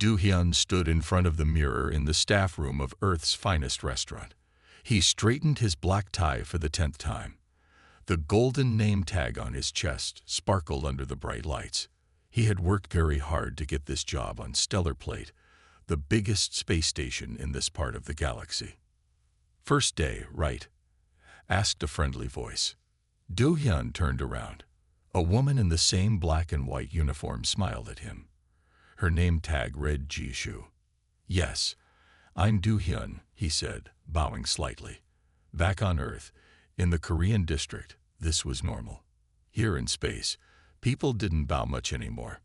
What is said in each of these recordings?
Do-hyun stood in front of the mirror in the staff room of Earth's finest restaurant. He straightened his black tie for the 10th time. The golden name tag on his chest sparkled under the bright lights. He had worked very hard to get this job on Stellar Plate, the biggest space station in this part of the galaxy. "First day, right?" asked a friendly voice. Do-hyun turned around. A woman in the same black and white uniform smiled at him. Her name tag read Ji-soo. "Yes, I'm Do-hyun," he said, bowing slightly. Back on Earth, in the Korean district, this was normal. Here in space, people didn't bow much anymore.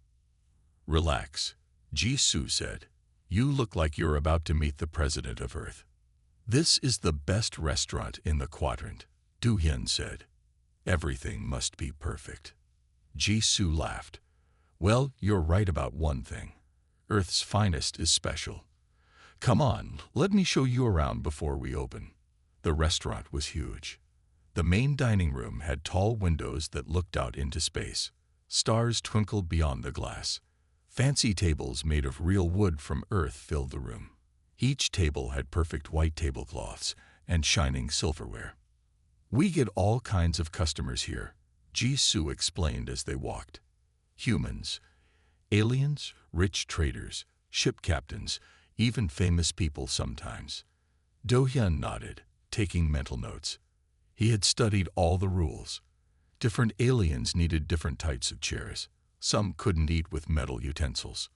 "Relax," Ji-soo said. "You look like you're about to meet the president of Earth." "This is the best restaurant in the quadrant," Do-hyun said. "Everything must be perfect." Ji-soo laughed. "Well, you're right about one thing. Earth's finest is special. Come on, let me show you around before we open." The restaurant was huge. The main dining room had tall windows that looked out into space. Stars twinkled beyond the glass. Fancy tables made of real wood from Earth filled the room. Each table had perfect white tablecloths and shining silverware. "We get all kinds of customers here," Ji-soo explained as they walked. "Humans, aliens, rich traders, ship captains, even famous people sometimes." Do-hyun nodded, taking mental notes. He had studied all the rules. Different aliens needed different types of chairs. Some couldn't eat with metal utensils.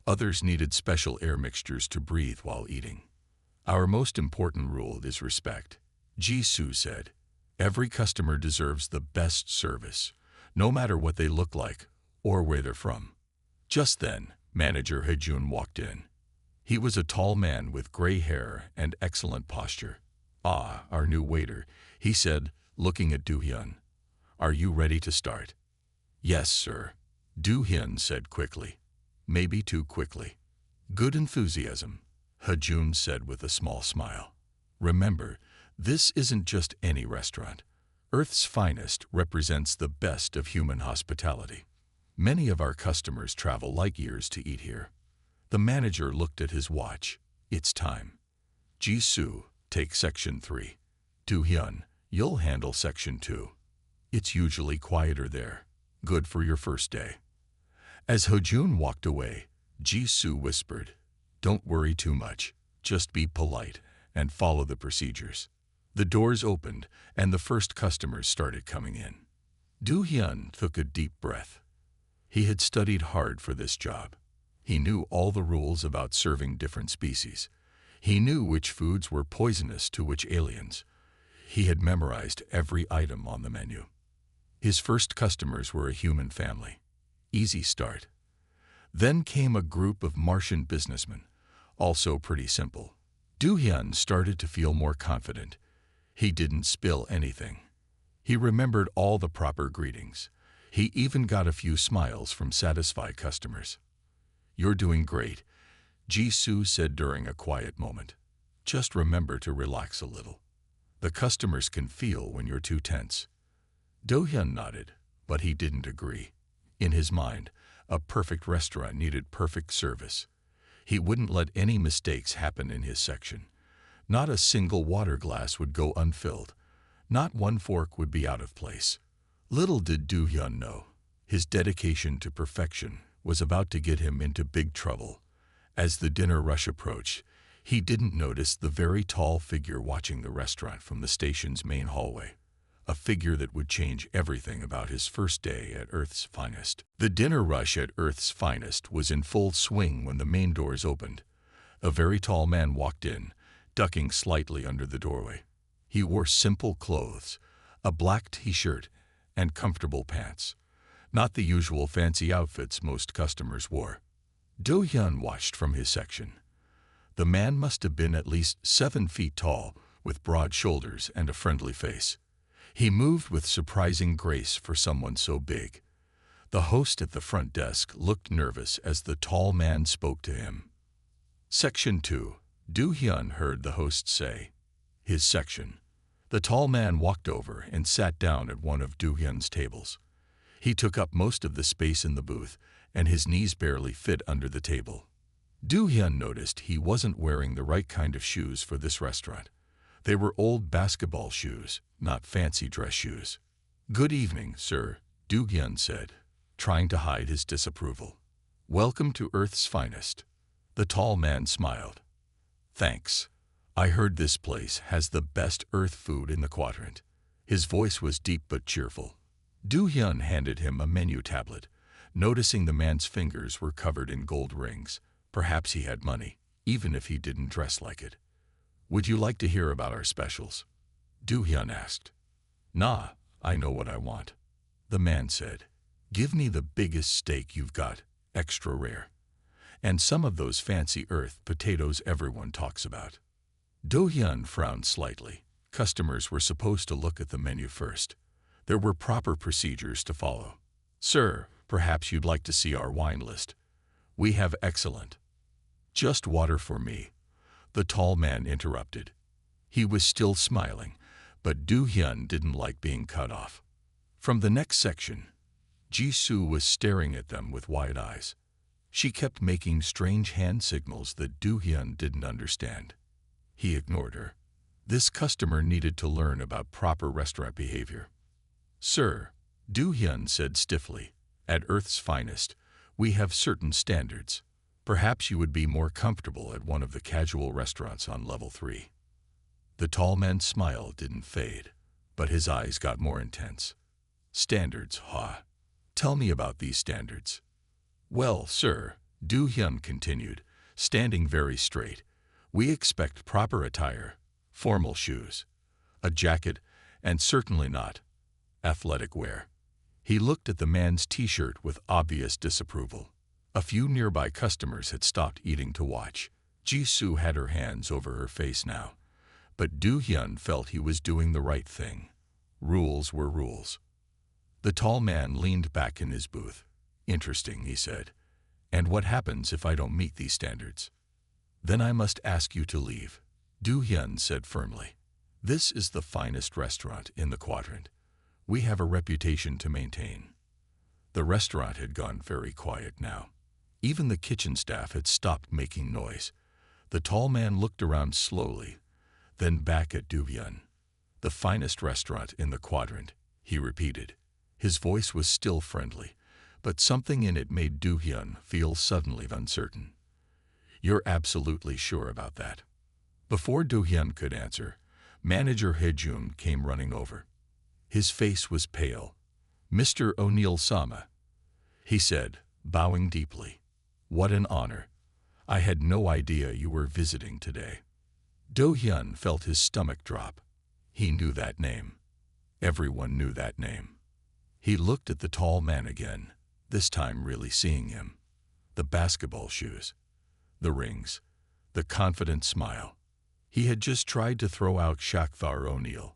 Others needed special air mixtures to breathe while eating. "Our most important rule is respect," Ji-soo said. "Every customer deserves the best service, no matter what they look like or where they're from." Just then, Manager Hejun walked in. He was a tall man with gray hair and excellent posture. "Ah, our new waiter," he said, looking at Do-hyun. "Are you ready to start?" "Yes, sir," Do-hyun said quickly. Maybe too quickly. "Good enthusiasm," Hejun said with a small smile. "Remember, this isn't just any restaurant. Earth's finest represents the best of human hospitality. Many of our customers travel light years to eat here." The manager looked at his watch. "It's time. Ji-soo, take Section 3. Do-hyun, you'll handle Section 2. It's usually quieter there. Good for your first day." As Hejun walked away, Ji-soo whispered, "Don't worry too much. Just be polite and follow the procedures." The doors opened, and the first customers started coming in. Do-hyun took a deep breath. He had studied hard for this job. He knew all the rules about serving different species. He knew which foods were poisonous to which aliens. He had memorized every item on the menu. His first customers were a human family. Easy start. Then came a group of Martian businessmen, also pretty simple. Do-hyun started to feel more confident. He didn't spill anything. He remembered all the proper greetings. He even got a few smiles from satisfied customers. "You're doing great," Ji-soo said during a quiet moment. "Just remember to relax a little. The customers can feel when you're too tense." Do-hyun nodded, but he didn't agree. In his mind, a perfect restaurant needed perfect service. He wouldn't let any mistakes happen in his section. Not a single water glass would go unfilled. Not one fork would be out of place. Little did Do-hyun know, his dedication to perfection was about to get him into big trouble. As the dinner rush approached, he didn't notice the very tall figure watching the restaurant from the station's main hallway. A figure that would change everything about his first day at Earth's finest. The dinner rush at Earth's finest was in full swing when the main doors opened. A very tall man walked in, ducking slightly under the doorway. He wore simple clothes, a black t-shirt, and comfortable pants. Not the usual fancy outfits most customers wore. Do-hyun watched from his section. The man must have been at least 7 feet tall, with broad shoulders and a friendly face. He moved with surprising grace for someone so big. The host at the front desk looked nervous as the tall man spoke to him. "Section 2, Do-hyun heard the host say. "His section." The tall man walked over and sat down at one of Do-hyun's tables. He took up most of the space in the booth, and his knees barely fit under the table. Do-hyun noticed he wasn't wearing the right kind of shoes for this restaurant. They were old basketball shoes, not fancy dress shoes. "Good evening, sir," Do-hyun said, trying to hide his disapproval. "Welcome to Earth's finest." The tall man smiled. "Thanks. I heard this place has the best Earth food in the quadrant." His voice was deep but cheerful. Do-hyun handed him a menu tablet, noticing the man's fingers were covered in gold rings. Perhaps he had money, even if he didn't dress like it. "Would you like to hear about our specials?" Do-hyun asked. "Nah, I know what I want," the man said. "Give me the biggest steak you've got, extra rare. And some of those fancy Earth potatoes everyone talks about." Do-hyun frowned slightly. Customers were supposed to look at the menu first. There were proper procedures to follow. "Sir, perhaps you'd like to see our wine list. We have excellent—" "Just water for me," the tall man interrupted. He was still smiling, but Do-hyun didn't like being cut off. From the next section, Jisoo was staring at them with wide eyes. She kept making strange hand signals that Do-hyun didn't understand. He ignored her. This customer needed to learn about proper restaurant behavior. "Sir," Do-hyun said stiffly, "at Earth's finest, we have certain standards. Perhaps you would be more comfortable at one of the casual restaurants on level 3. The tall man's smile didn't fade, but his eyes got more intense. "Standards, huh? Tell me about these standards." "Well, sir," Do-hyun continued, standing very straight, "we expect proper attire, formal shoes, a jacket, and certainly not athletic wear." He looked at the man's t-shirt with obvious disapproval. A few nearby customers had stopped eating to watch. Jisoo had her hands over her face now, but Do-hyun felt he was doing the right thing. Rules were rules. The tall man leaned back in his booth. "Interesting," he said. "And what happens if I don't meet these standards?" "Then I must ask you to leave," Do-hyun said firmly. "This is the finest restaurant in the quadrant. We have a reputation to maintain." The restaurant had gone very quiet now. Even the kitchen staff had stopped making noise. The tall man looked around slowly, then back at Do-hyun. "The finest restaurant in the quadrant," he repeated. His voice was still friendly, but something in it made Do-hyun feel suddenly uncertain. "You're absolutely sure about that?" Before Do-hyun could answer, Manager Hejun came running over. His face was pale. "Mr. O'Neill-sama," he said, bowing deeply. "What an honor. I had no idea you were visiting today." Do-hyun felt his stomach drop. He knew that name. Everyone knew that name. He looked at the tall man again, this time really seeing him. The basketball shoes, the rings, the confident smile. He had just tried to throw out Shaq O'Neill,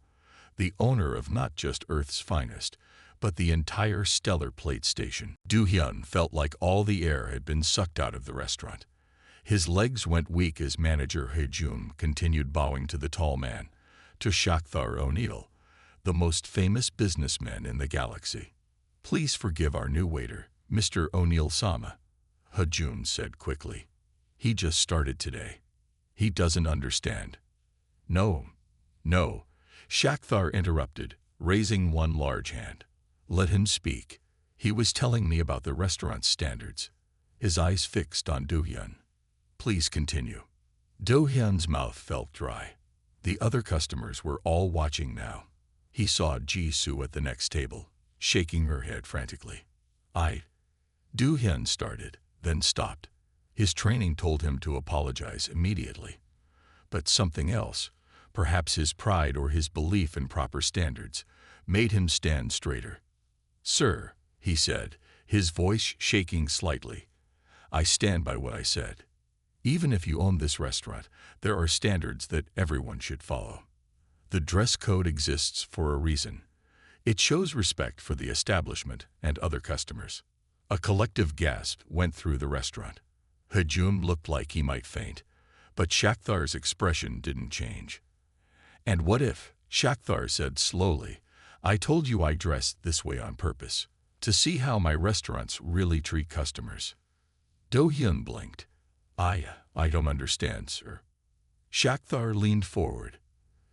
the owner of not just Earth's finest, but the entire stellar plate station. Do-hyun felt like all the air had been sucked out of the restaurant. His legs went weak as Manager Hejun continued bowing to the tall man, to Shaq O'Neill, the most famous businessman in the galaxy. "Please forgive our new waiter, Mr. O'Neill-sama," Hejun said quickly. "He just started today. He doesn't understand." No, Shaq interrupted, raising one large hand. "Let him speak. He was telling me about the restaurant's standards." His eyes fixed on Do-hyun. "Please continue." Do-hyun's mouth felt dry. The other customers were all watching now. He saw Jisoo at the next table, shaking her head frantically. Do-hyun started, then stopped. His training told him to apologize immediately. But something else, perhaps his pride or his belief in proper standards, made him stand straighter. "Sir," he said, his voice shaking slightly, "I stand by what I said. Even if you own this restaurant, there are standards that everyone should follow. The dress code exists for a reason. It shows respect for the establishment and other customers." A collective gasp went through the restaurant. Hejun looked like he might faint, but Shaq's expression didn't change. "And what if," Shaq said slowly, "I told you I dressed this way on purpose, to see how my restaurants really treat customers?" Do-hyun blinked. I don't understand, sir. Shakhtar leaned forward.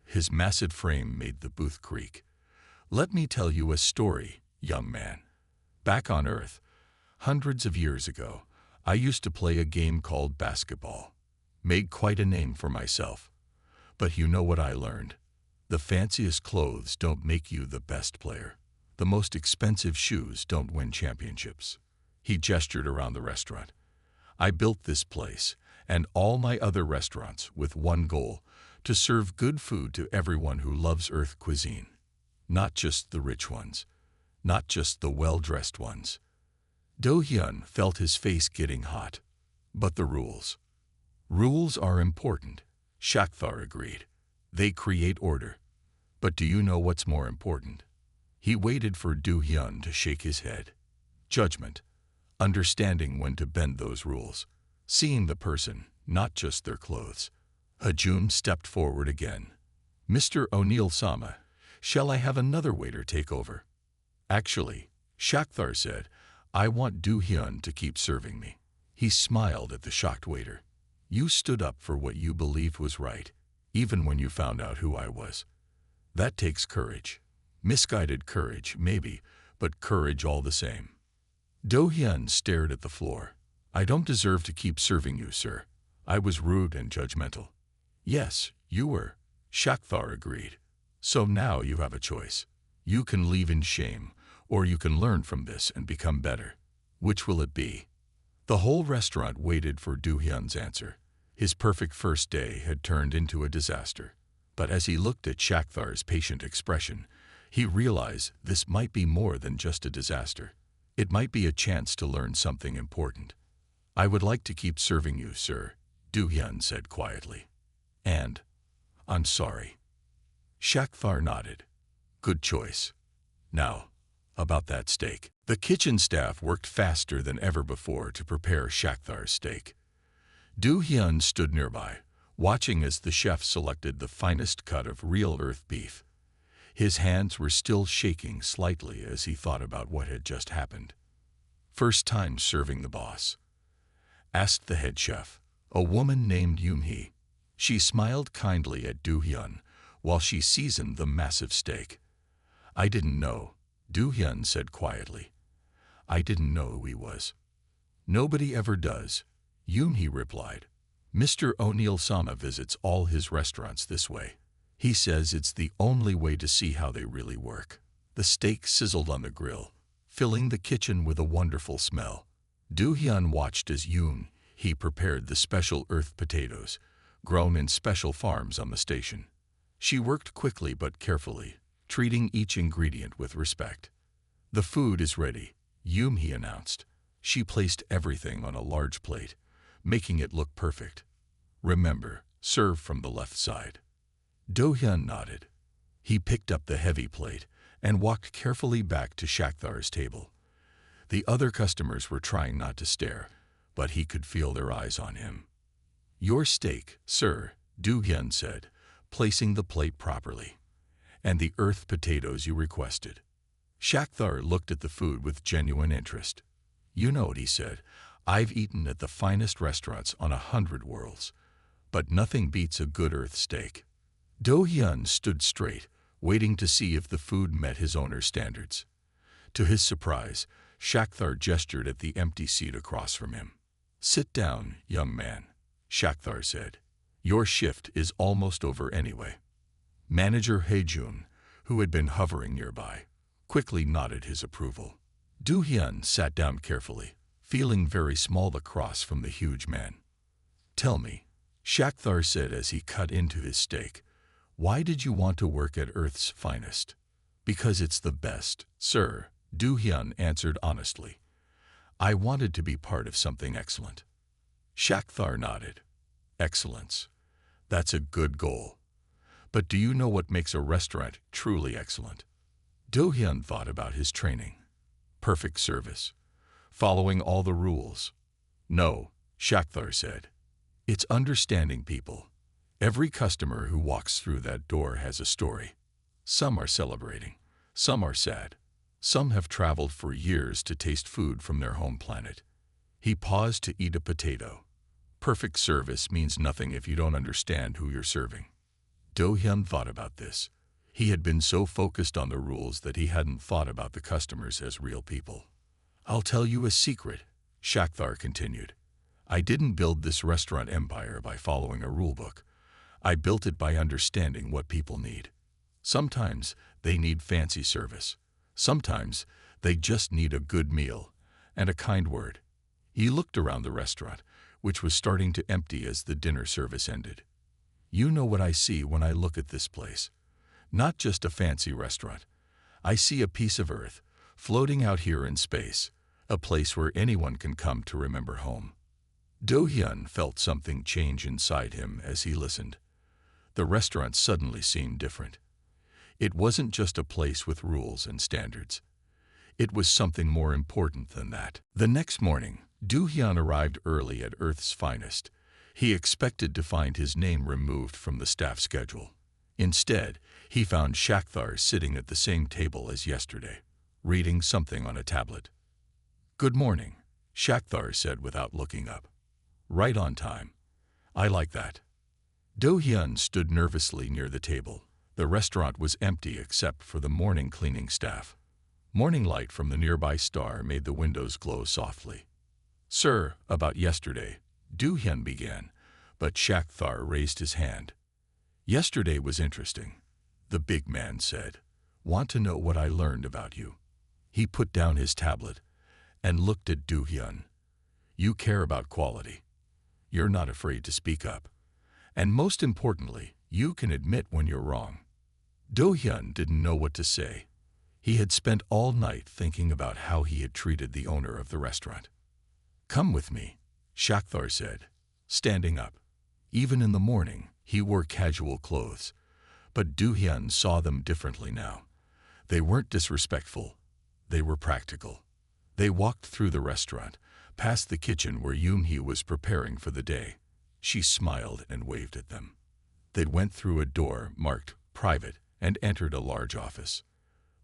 His massive frame made the booth creak. Let me tell you a story, young man. Back on Earth, hundreds of years ago, I used to play a game called basketball. Made quite a name for myself. But you know what I learned? The fanciest clothes don't make you the best player. The most expensive shoes don't win championships. He gestured around the restaurant. I built this place, and all my other restaurants, with one goal, to serve good food to everyone who loves Earth cuisine. Not just the rich ones. Not just the well-dressed ones. Do-hyun felt his face getting hot. But the rules. Rules are important, Shakhtar agreed. They create order. But do you know what's more important? He waited for Do-hyun to shake his head. Judgment. Understanding when to bend those rules. Seeing the person, not just their clothes. Hajun stepped forward again. Mr. O'Neill-sama, shall I have another waiter take over? Actually, Shakhtar said, I want Do-hyun to keep serving me. He smiled at the shocked waiter. You stood up for what you believed was right, even when you found out who I was. That takes courage. Misguided courage, maybe, but courage all the same. Do-hyun stared at the floor. I don't deserve to keep serving you, sir. I was rude and judgmental. Yes, you were, Shakhtar agreed. So now you have a choice. You can leave in shame, or you can learn from this and become better. Which will it be? The whole restaurant waited for Do-hyun's answer. His perfect first day had turned into a disaster. But as he looked at Shakhtar's patient expression, he realized this might be more than just a disaster. It might be a chance to learn something important. I would like to keep serving you, sir, Do-hyun said quietly. And, I'm sorry. Shakhtar nodded. Good choice. Now, about that steak. The kitchen staff worked faster than ever before to prepare Shakhtar's steak. Do-hyun stood nearby, watching as the chef selected the finest cut of real Earth beef. His hands were still shaking slightly as he thought about what had just happened. First time serving the boss? Asked the head chef, a woman named Yoon-hee. She smiled kindly at Do-hyun while she seasoned the massive steak. I didn't know, Do-hyun said quietly. I didn't know who he was. Nobody ever does, Yoon-hee replied. Mr. O'Neill-sama visits all his restaurants this way. He says it's the only way to see how they really work. The steak sizzled on the grill, filling the kitchen with a wonderful smell. Do-hyun watched as Yoon-hee prepared the special Earth potatoes, grown in special farms on the station. She worked quickly but carefully, treating each ingredient with respect. The food is ready, Yoon-hee announced. She placed everything on a large plate, making it look perfect. Remember, serve from the left side. Do-hyun nodded. He picked up the heavy plate and walked carefully back to Shakhtar's table. The other customers were trying not to stare, but he could feel their eyes on him. Your steak, sir, Do-hyun said, placing the plate properly. And the Earth potatoes you requested. Shakhtar looked at the food with genuine interest. You know what he said, I've eaten at the finest restaurants on 100 worlds, but nothing beats a good Earth steak. Do-hyun stood straight, waiting to see if the food met his owner's standards. To his surprise, Shakhtar gestured at the empty seat across from him. Sit down, young man, Shakhtar said. Your shift is almost over anyway. Manager Haejun, who had been hovering nearby, quickly nodded his approval. Do-hyun sat down carefully, feeling very small across from the huge man. Tell me, Shakhtar said as he cut into his steak, why did you want to work at Earth's finest? Because it's the best, sir, Do-hyun answered honestly. I wanted to be part of something excellent. Shakhtar nodded. Excellence. That's a good goal. But do you know what makes a restaurant truly excellent? Do-hyun thought about his training. Perfect service. Following all the rules. No, Shakhtar said. It's understanding people. Every customer who walks through that door has a story. Some are celebrating. Some are sad. Some have traveled for years to taste food from their home planet. He paused to eat a potato. Perfect service means nothing if you don't understand who you're serving. Do-hyun thought about this. He had been so focused on the rules that he hadn't thought about the customers as real people. I'll tell you a secret, Shakthar continued. I didn't build this restaurant empire by following a rulebook. I built it by understanding what people need. Sometimes they need fancy service. Sometimes they just need a good meal and a kind word. He looked around the restaurant, which was starting to empty as the dinner service ended. You know what I see when I look at this place. Not just a fancy restaurant. I see a piece of earth floating out here in space, a place where anyone can come to remember home. Do-hyun felt something change inside him as he listened. The restaurant suddenly seemed different. It wasn't just a place with rules and standards. It was something more important than that. The next morning, Do-hyun arrived early at Earth's Finest. He expected to find his name removed from the staff schedule. Instead, he found Shakthar sitting at the same table as yesterday, reading something on a tablet. Good morning, Shakthar said without looking up. Right on time. I like that. Do-hyun stood nervously near the table. The restaurant was empty except for the morning cleaning staff. Morning light from the nearby star made the windows glow softly. Sir, about yesterday, Do-hyun began, but Shakthar raised his hand. Yesterday was interesting, the big man said. Want to know what I learned about you? He put down his tablet and looked at Do-hyun. You care about quality. You're not afraid to speak up. And most importantly, you can admit when you're wrong. Do-hyun didn't know what to say. He had spent all night thinking about how he had treated the owner of the restaurant. Come with me, Shakthar said, standing up. Even in the morning, he wore casual clothes, but Do-hyun saw them differently now. They weren't disrespectful. They were practical. They walked through the restaurant, past the kitchen where Yoon-hee was preparing for the day. She smiled and waved at them. They went through a door marked private and entered a large office.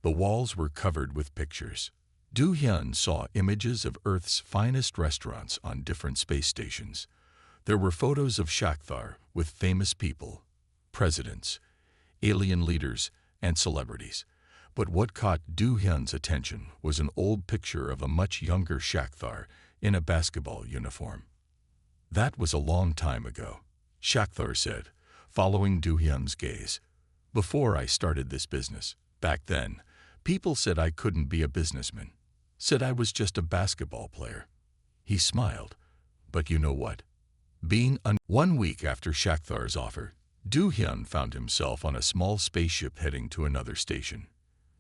The walls were covered with pictures. Do-hyun saw images of Earth's finest restaurants on different space stations. There were photos of Shakthar with famous people, presidents, alien leaders, and celebrities. But what caught Do-hyun's attention was an old picture of a much younger Shakthar in a basketball uniform. That was a long time ago, Shakthar said, following Do-hyun's gaze. Before I started this business, back then, people said I couldn't be a businessman, said I was just a basketball player. He smiled. But you know what? 1 week after Shakthar's offer, Do-hyun found himself on a small spaceship heading to another station.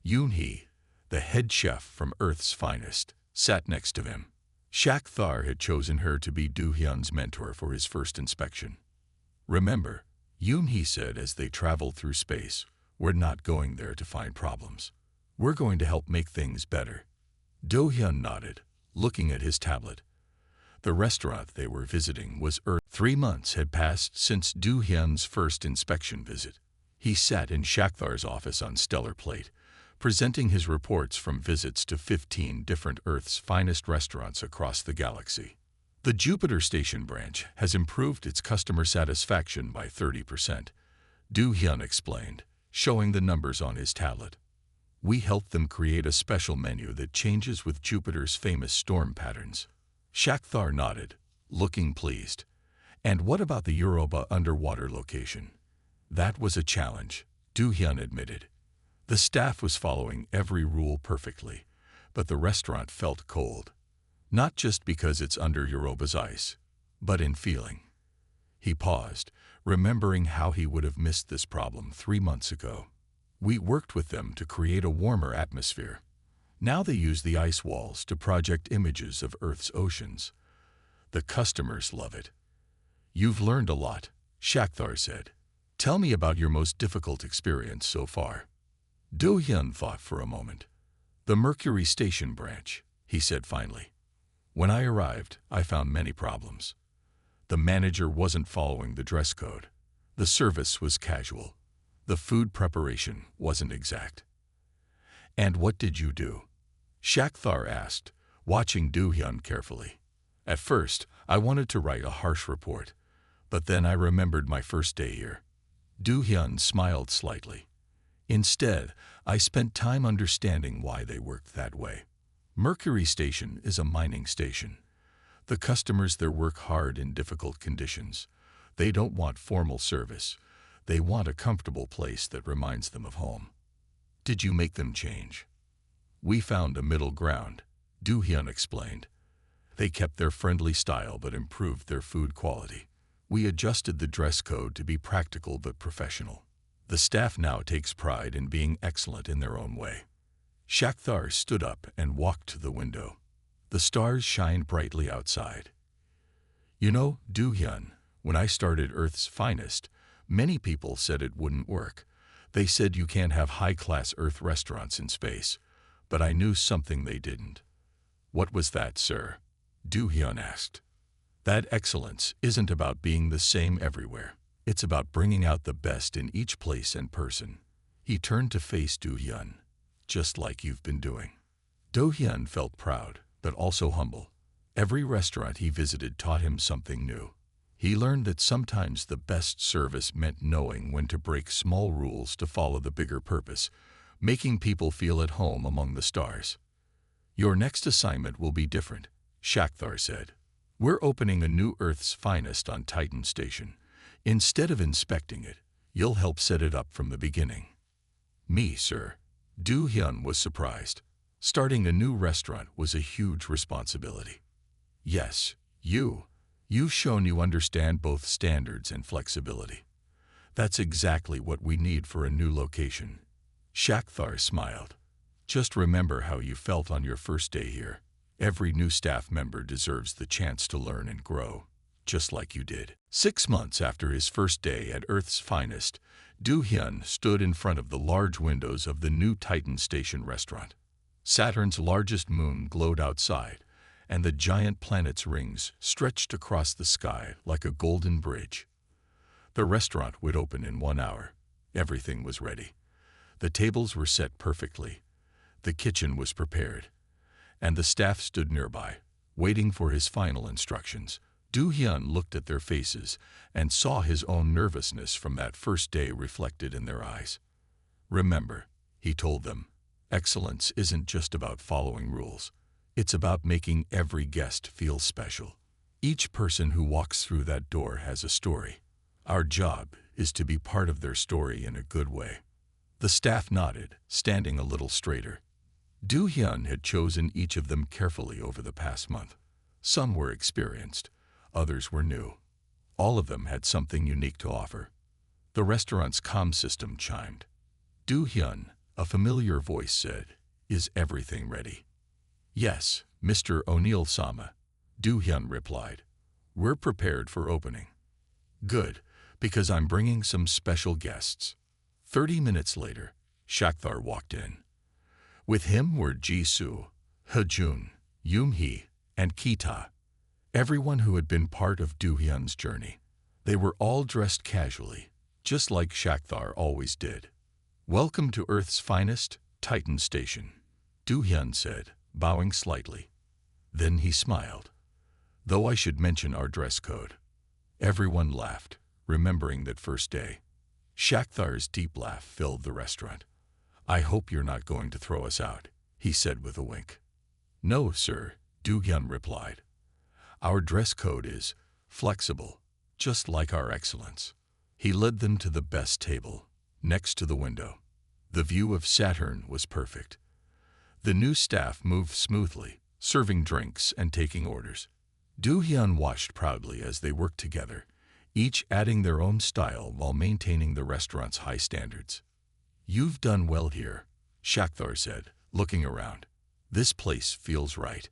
Yoon-hee, the head chef from Earth's Finest, sat next to him. Shakthar had chosen her to be Do-hyun's mentor for his first inspection. Remember, Yoon-hee said as they traveled through space, we're not going there to find problems. We're going to help make things better. Do-hyun nodded, looking at his tablet. The restaurant they were visiting was Earth. 3 months had passed since Do-hyun's first inspection visit. He sat in Shakthar's office on stellar plate, presenting his reports from visits to 15 different Earth's finest restaurants across the galaxy. The Jupiter Station branch has improved its customer satisfaction by 30%, Do-hyun explained, showing the numbers on his tablet. We helped them create a special menu that changes with Jupiter's famous storm patterns. Shakthar nodded, looking pleased. And what about the Europa underwater location? That was a challenge, Do-hyun admitted. The staff was following every rule perfectly, but the restaurant felt cold. Not just because it's under Europa's ice, but in feeling. He paused, remembering how he would have missed this problem 3 months ago. We worked with them to create a warmer atmosphere. Now they use the ice walls to project images of Earth's oceans. The customers love it. You've learned a lot, Shakthar said. Tell me about your most difficult experience so far. Do-hyun thought for a moment. The Mercury Station branch, he said finally. When I arrived, I found many problems. The manager wasn't following the dress code. The service was casual. The food preparation wasn't exact. And what did you do? Shakthar asked, watching Do-hyun carefully. At first, I wanted to write a harsh report, but then I remembered my first day here. Do-hyun smiled slightly. Instead, I spent time understanding why they worked that way. Mercury Station is a mining station. The customers there work hard in difficult conditions. They don't want formal service. They want a comfortable place that reminds them of home. Did you make them change? We found a middle ground, Do-hyun explained. They kept their friendly style but improved their food quality. We adjusted the dress code to be practical but professional. The staff now takes pride in being excellent in their own way. Shaq stood up and walked to the window. The stars shine brightly outside. You know, Do-hyun, when I started Earth's Finest, many people said it wouldn't work. They said you can't have high-class Earth restaurants in space. But I knew something they didn't. What was that, sir? Do-hyun asked. That excellence isn't about being the same everywhere. It's about bringing out the best in each place and person. He turned to face Do-hyun, just like you've been doing. Do-hyun felt proud, but also humble. Every restaurant he visited taught him something new. He learned that sometimes the best service meant knowing when to break small rules to follow the bigger purpose, making people feel at home among the stars. Your next assignment will be different, Shaq said. We're opening a new Earth's Finest on Titan Station. Instead of inspecting it, you'll help set it up from the beginning. Me, sir. Do-hyun was surprised. Starting a new restaurant was a huge responsibility. Yes, you've shown you understand both standards and flexibility. That's exactly what we need for a new location. Shaq smiled. Just remember how you felt on your first day here. Every new staff member deserves the chance to learn and grow, just like you did. 6 months after his first day at Earth's Finest, Do-hyun stood in front of the large windows of the new Titan Station restaurant. Saturn's largest moon glowed outside, and the giant planet's rings stretched across the sky like a golden bridge. The restaurant would open in 1 hour. Everything was ready. The tables were set perfectly. The kitchen was prepared. And the staff stood nearby, waiting for his final instructions. Do-hyun looked at their faces and saw his own nervousness from that first day reflected in their eyes. Remember, he told them, excellence isn't just about following rules. It's about making every guest feel special. Each person who walks through that door has a story. Our job is to be part of their story in a good way. The staff nodded, standing a little straighter. Do-hyun had chosen each of them carefully over the past month. Some were experienced, others were new. All of them had something unique to offer. The restaurant's comm system chimed. Do-hyun, a familiar voice said, "Is everything ready?" "Yes, Mr. O'Neill-sama," Do-hyun replied. "We're prepared for opening." "Good, because I'm bringing some special guests." 30 minutes later, Shaq walked in. With him were Jisoo, Hejun, Yoon-hee, and Kita, everyone who had been part of Do-hyun's journey. They were all dressed casually, just like Shaq always did. "Welcome to Earth's Finest, Titan Station," Do-hyun said, bowing slightly. Then he smiled. "Though I should mention our dress code." Everyone laughed, remembering that first day. Shaq deep laugh filled the restaurant. "I hope you're not going to throw us out," he said with a wink. "No, sir," Do-hyun replied. "Our dress code is flexible, just like our excellence." He led them to the best table, next to the window. The view of Saturn was perfect. The new staff moved smoothly, serving drinks and taking orders. Do-hyun watched proudly as they worked together, each adding their own style while maintaining the restaurant's high standards. "You've done well here," Shaq said, looking around. "This place feels right.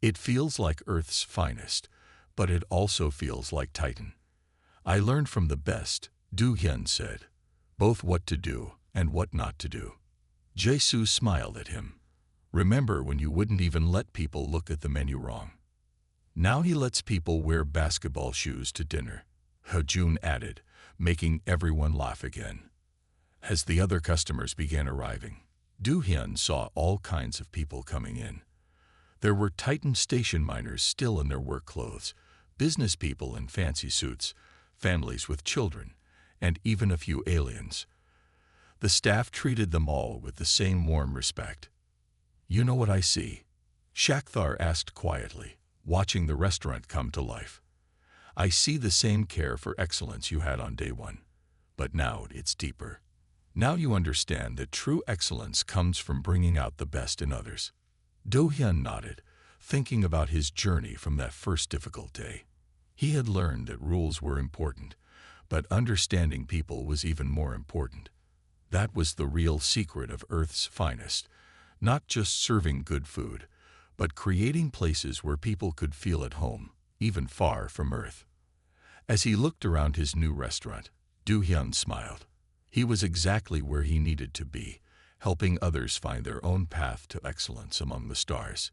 It feels like Earth's Finest, but it also feels like Titan." "I learned from the best," Do-hyun said, "both what to do and what not to do." Jisoo smiled at him. "Remember when you wouldn't even let people look at the menu wrong?" "Now he lets people wear basketball shoes to dinner," Hejun added, making everyone laugh again. As the other customers began arriving, Do-hyun saw all kinds of people coming in. There were Titan Station miners still in their work clothes, business people in fancy suits, families with children, and even a few aliens. The staff treated them all with the same warm respect. "You know what I see?" Shaq asked quietly, watching the restaurant come to life. "I see the same care for excellence you had on day one, but now it's deeper. Now you understand that true excellence comes from bringing out the best in others." Do-hyun nodded, thinking about his journey from that first difficult day. He had learned that rules were important, but understanding people was even more important. That was the real secret of Earth's finest, not just serving good food, but creating places where people could feel at home, even far from Earth. As he looked around his new restaurant, Do-hyun smiled. He was exactly where he needed to be, helping others find their own path to excellence among the stars.